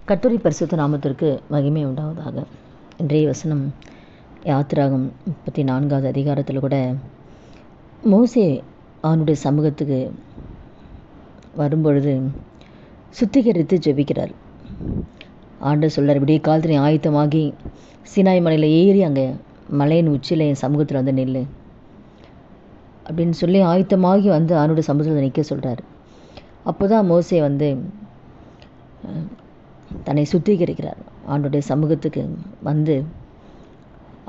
கர்த்தருடைய பரிசுத்த நாமத்திற்கு மகிமை உண்டாவதாக. இன்றைய வசனம் யாத்திராகம் 34வது அதிகாரத்தில் கூட மோசே அவனுடைய சமூகத்துக்கு வரும்பொழுது சுத்திகரித்து ஜெபிக்கிறார். ஆண்டவர் சொல்கிறார், விடிய காலத்தில் ஆயத்தமாகி சீனாய் மலையில் ஏறி அங்கே மலையின் உச்சியில் என் சமூகத்தில் வந்து நில்லு அப்படின்னு சொல்லி ஆயத்தமாகி வந்து அவனுடைய சமூகத்தில் நிற்க சொல்கிறார். அப்போ தான் மோசே வந்து தன்னை சுத்திகரிக்கிறார். ஆண்டவருடைய சமூகத்துக்கு வந்து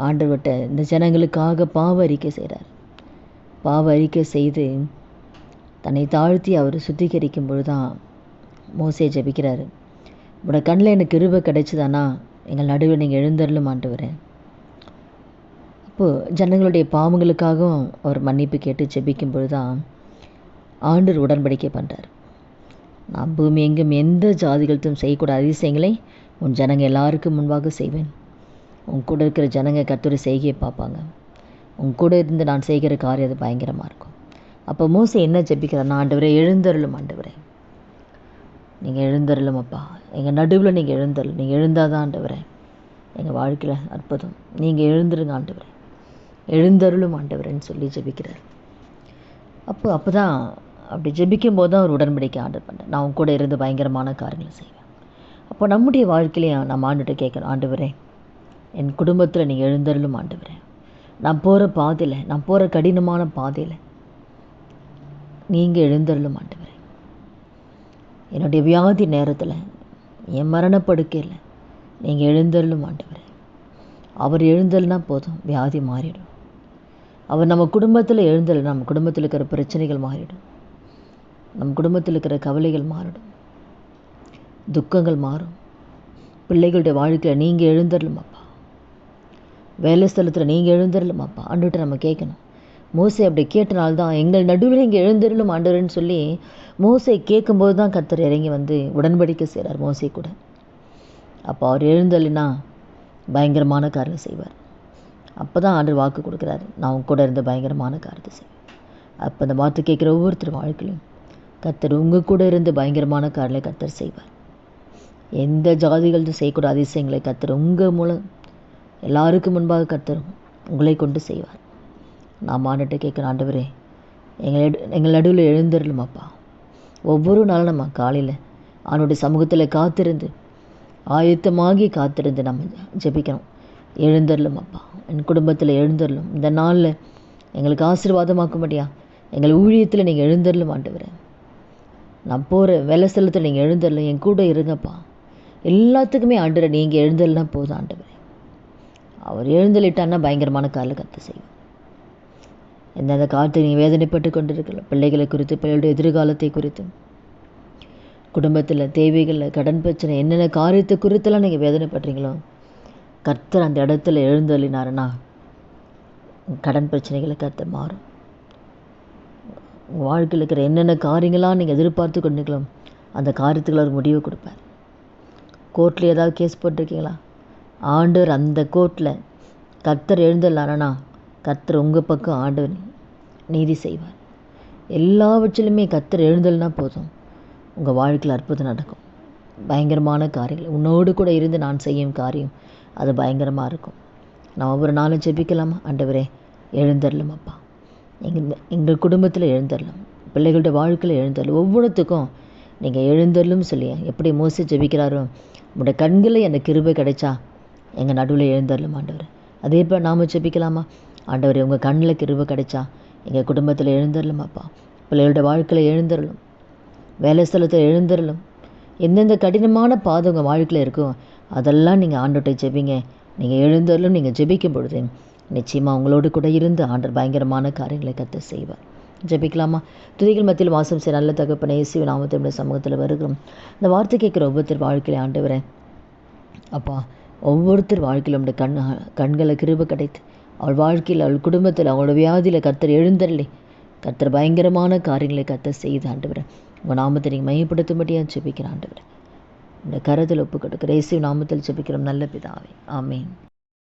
ஆண்டவர்கிட்ட இந்த ஜனங்களுக்காக பாவ அறிக்கை செய்கிறார். பாவ அறிக்கை செய்து தன்னை தாழ்த்தி அவர் சுத்திகரிக்கும் பொழுது தான் மோசே ஜெபிக்கிறார். உங்களோட கண்ணில் எனக்கு கிருபை கிடைச்சதானா எங்கள் நடுவில் நீங்கள் எழுந்தருளும் ஆண்டவரே. அப்போது ஜனங்களுடைய பாவங்களுக்காகவும் அவர் மன்னிப்பு கேட்டு ஜெபிக்கும் பொழுது தான் ஆண்டவர் உடன்படிக்கை பண்ணுறார். நான் பூமி எங்கும் எந்த ஜாதிகளுக்கும் செய்யக்கூடாத அதிசயங்களை உன் ஜனங்க எல்லாருக்கும் முன்பாக செய்வேன். உன் கூட இருக்கிற ஜனங்க கர்த்தருடைய செய்கையை பார்ப்பாங்க. உன் கூட இருந்து நான் செய்கிற காரியம் அது பயங்கரமாக இருக்கும். அப்போ மோசே என்ன ஜெபிக்கிறார்? ஆண்டவரே எழுந்தருளும் ஆண்டவரே, நீங்கள் எழுந்தருளும் அப்பா, எங்கள் நடுவில் நீங்கள் எழுந்தருளும். நீங்கள் எழுந்தாதான் ஆண்டவரே எங்கள் வாழ்க்கையில் அற்புதம். நீங்கள் எழுந்துருங்க ஆண்டவரே, எழுந்தருளும் ஆண்டவரேன்னு சொல்லி ஜெபிக்கிறார். அப்போ தான் அப்படி ஜெபிக்கும் போது தான் அவர் உடன்படிக்கை ஆண்டர் பண்ணுறேன். நான் உன் கூட இருந்து பயங்கரமான காரியங்களை செய்வேன். அப்போ நம்முடைய வாழ்க்கையிலையும் நம்ம ஆண்டுகிட்ட கேட்கணும், ஆண்டவரே என் குடும்பத்தில் நீங்கள் எழுந்தருளும் ஆண்டவரே. நான் போகிற பாதையில், நான் போகிற கடினமான பாதையில் நீங்கள் எழுந்தருளும் ஆண்டவரே. என்னுடைய வியாதி நேரத்தில், என் மரணப்படுக்கையில் நீங்கள் எழுந்தருளும் ஆண்டவரே. அவர் எழுந்தல்னா போதும், வியாதி மாறிடும். அவர் நம்ம குடும்பத்தில் எழுந்தல், நம்ம குடும்பத்தில் இருக்கிற பிரச்சனைகள் மாறிடும். நம் குடும்பத்தில் இருக்கிற கவலைகள் மாறிடும், துக்கங்கள் மாறும். பிள்ளைகளுடைய வாழ்க்கையில் நீங்கள் எழுந்தரலும் அப்பா, வேலை ஸ்தலத்தில் நீங்கள் எழுந்தரலும் அப்பா ஆண்டுகிட்ட நம்ம கேட்கணும். மோசே அப்படி கேட்டனால்தான் எங்கள் நடுவில் இங்கே எழுந்தருளும் ஆண்டவர்னு சொல்லி மோசே கேட்கும்போது தான் கர்த்தர் இறங்கி வந்து உடன்படிக்கை செய்கிறார் மோசே கூட. அப்போ அவர் எழுந்தலினா பயங்கரமான காரியம் செய்வார். அப்போ தான் ஆண்டவர் வாக்கு கொடுக்குறாரு, நான் உன் கூட இருந்து பயங்கரமான காரியத்தை செய்வேன். அப்போ அந்த வார்த்தை கேட்குற ஒவ்வொருத்தர் வாழ்க்கையிலும் கர்த்தர் உங்கள் கூட இருந்து பயங்கரமான காரியங்களை கர்த்தர் செய்வார். எந்த ஜாதிகளும் செய்யக்கூட அதிசயங்களை கர்த்தர் உங்கள் மூலம் எல்லாருக்கும் முன்பாக கர்த்தர் உங்களை கொண்டு செய்வார். நாம் ஆண்டுகிட்ட கேட்குற, ஆண்டவரே எங்கள் நடுவில் எழுந்தருளும் அப்பா. ஒவ்வொரு நாளும் நம்ம காலையில் அவனுடைய சமூகத்தில் காத்திருந்து ஆயத்தமாகி காத்திருந்து நம்ம ஜெபிக்கணும். எழுந்தருளும் அப்பா, என் குடும்பத்தில் எழுந்தருளும். இந்த நாளில் எங்களுக்கு ஆசீர்வாதமாக்கும்படியா எங்கள் ஊழியத்தில் நீங்கள் எழுந்தருளும் ஆண்டவரே. நான் போகிற வேலை ஸ்தலத்தில் நீங்கள் எழுந்தரல, என் கூட இருங்கப்பா. எல்லாத்துக்குமே ஆண்டவரை நீங்கள் எழுந்தல்னா போதும் ஆண்டவரே. அவர் எழுந்தலிட்டான்னா பயங்கரமான காரில் கர்த்தர் செய்வார். எந்தெந்த காலத்தை நீங்கள் வேதனைப்பட்டு கொண்டு இருக்கல, பிள்ளைகளை குறித்து, பிள்ளைகளுடைய எதிர்காலத்தை குறித்து, குடும்பத்தில் தேவைகளில், கடன் பிரச்சனை, என்னென்ன காரியத்தை குறித்தெல்லாம் நீங்கள் வேதனைப்படுறீங்களோ கர்த்தர் அந்த இடத்துல எழுந்தள்ளினாருன்னா கடன் பிரச்சனைகளை கர்த்தர் மாறும். உங்கள் வாழ்க்கையில் இருக்கிற என்னென்ன காரியங்களாம் நீங்கள் எதிர்பார்த்து கொண்டுக்கலாம் அந்த காரியத்துக்கு அவர் முடிவு கொடுப்பார். கோர்ட்டில் ஏதாவது கேஸ் போட்டிருக்கீங்களா? ஆண்டவர் அந்த கோர்ட்டில் கர்த்தர் எழுந்தலானா கர்த்தர் உங்கள் பக்கம் ஆண்டவர் நீதி செய்வார். எல்லாவற்றிலுமே கர்த்தர் எழுந்தல்னா போதும், உங்கள் வாழ்க்கையில் அற்புதம் நடக்கும். பயங்கரமான காரியங்கள் உன்னோடு கூட இருந்து நான் செய்யும் காரியம் அது பயங்கரமாக இருக்கும். நான் ஒவ்வொரு நாளும் ஜெபிக்கலாமா? ஆண்டவரே எழுந்தரலும் அப்பா, எங்கள் குடும்பத்தில் எழுந்தரலாம், பிள்ளைகளுடைய வாழ்க்கையில் எழுந்தரலும், ஒவ்வொருத்துக்கும் நீங்கள் எழுந்தரலும் சொல்லி எப்படி மோசே ஜெபிக்கிறாரோ, உங்களுடைய கண்களில் எனக்கு கிருபை கிடைச்சா எங்கள் நடுவில் எழுந்தரலும் ஆண்டவர். அதே போல் நாம் ஜெபிக்கலாமா? ஆண்டவர் உங்கள் கண்ணில் கிருபை கிடைச்சா எங்கள் குடும்பத்தில் எழுந்தரலும் அப்பா, பிள்ளைகளுடைய வாழ்க்கையில் எழுந்தரலும், வேலை ஸ்தலத்தில் எழுந்தரலும். எந்தெந்த கடினமான பாதை உங்கள் வாழ்க்கையில் இருக்கோ அதெல்லாம் நீங்கள் ஆண்டவர்கிட்ட ஜெபிங்க. நீங்கள் எழுந்தரலும் நீங்கள் ஜெபிக்கும் பொழுது நிச்சயமாக உங்களோடு கூட இருந்து ஆண்டவர் பயங்கரமான காரியங்களை கர்த்தர் செய்வார். ஜெபிக்கலாமா? துதிகள் மத்தியில் வாசம் செய்ய நல்ல தகப்பனே, இயேசுவின் நாமத்தில் சமூகத்தில் வருகிறோம். இந்த வார்த்தை கேட்குற ஒவ்வொருத்தர் வாழ்க்கையில் ஆண்டவரே அப்பா, ஒவ்வொருத்தர் வாழ்க்கையில் நம்முடைய கண்களை கிருபை கிடைத்து அவள் வாழ்க்கையில், அவள் குடும்பத்தில், அவங்களோட வியாதியில் கர்த்தர் எழுந்தருளி கர்த்தர் பயங்கரமான காரியங்களை கர்த்தர் செய்து ஆண்டவரே உங்கள் நாமத்தை நீங்கள் மையப்படுத்தும்படியாக ஜெபிக்கிற ஆண்டவரே இந்த கரத்தில் ஒப்பு கொடுக்குற இயேசுவின் நாமத்தில் ஜெபிக்கிறோம் நல்ல பிதாவே, ஆமேன்.